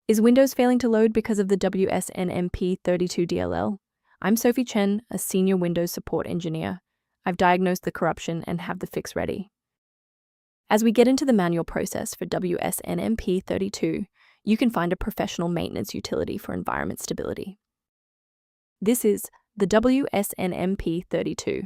Is Windows failing to load because of the wsnmp 32.dll? I'm Sophie Chen, a senior Windows support engineer. I've diagnosed the corruption and have the fix ready. As we get into the manual process for wsnmp 32, you can find a professional maintenance utility for environment stability. This is the wsnmp 32,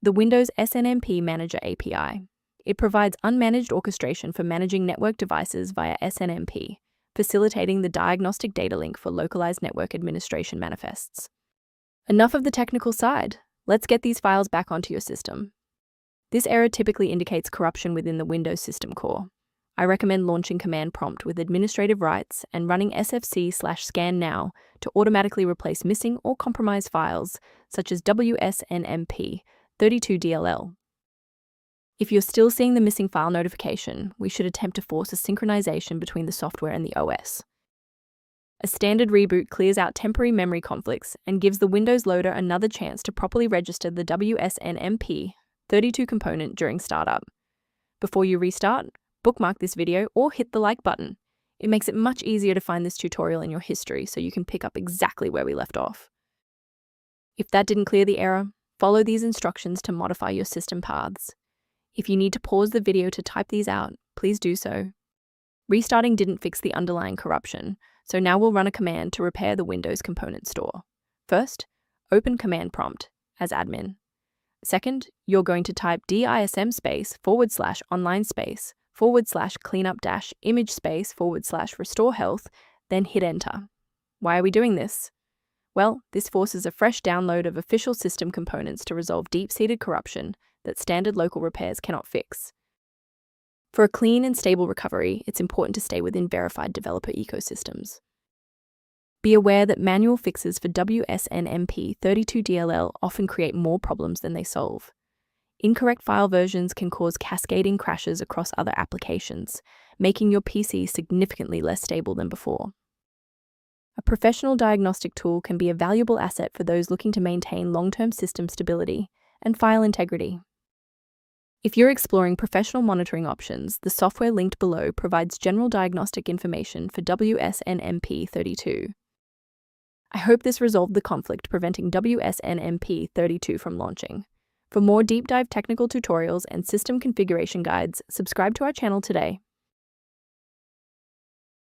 the Windows SNMP Manager API. It provides unmanaged orchestration for managing network devices via SNMP, facilitating the diagnostic data link for localized network administration manifests. Enough of the technical side. Let's get these files back onto your system. This error typically indicates corruption within the Windows system core. I recommend launching Command Prompt with administrative rights and running sfc/scan now to automatically replace missing or compromised files such as wsnmp 32.dll. If you're still seeing the missing file notification, we should attempt to force a synchronization between the software and the OS. A standard reboot clears out temporary memory conflicts and gives the Windows loader another chance to properly register the wsnmp 32 component during startup. Before you restart, bookmark this video or hit the like button. It makes it much easier to find this tutorial in your history so you can pick up exactly where we left off. If that didn't clear the error, follow these instructions to modify your system paths. If you need to pause the video to type these out, please do so. Restarting didn't fix the underlying corruption, so now we'll run a command to repair the Windows component store. First, open Command Prompt as admin. Second, you're going to type DISM /online /cleanup-image /restore health, then hit enter. Why are we doing this? Well, this forces a fresh download of official system components to resolve deep-seated corruption that standard local repairs cannot fix. For a clean and stable recovery, it's important to stay within verified developer ecosystems. Be aware that manual fixes for wsnmp 32.dll often create more problems than they solve. Incorrect file versions can cause cascading crashes across other applications, making your PC significantly less stable than before. A professional diagnostic tool can be a valuable asset for those looking to maintain long-term system stability and file integrity. If you're exploring professional monitoring options, the software linked below provides general diagnostic information for wsnmp 32. I hope this resolved the conflict preventing wsnmp 32 from launching. For more deep dive technical tutorials and system configuration guides, subscribe to our channel today.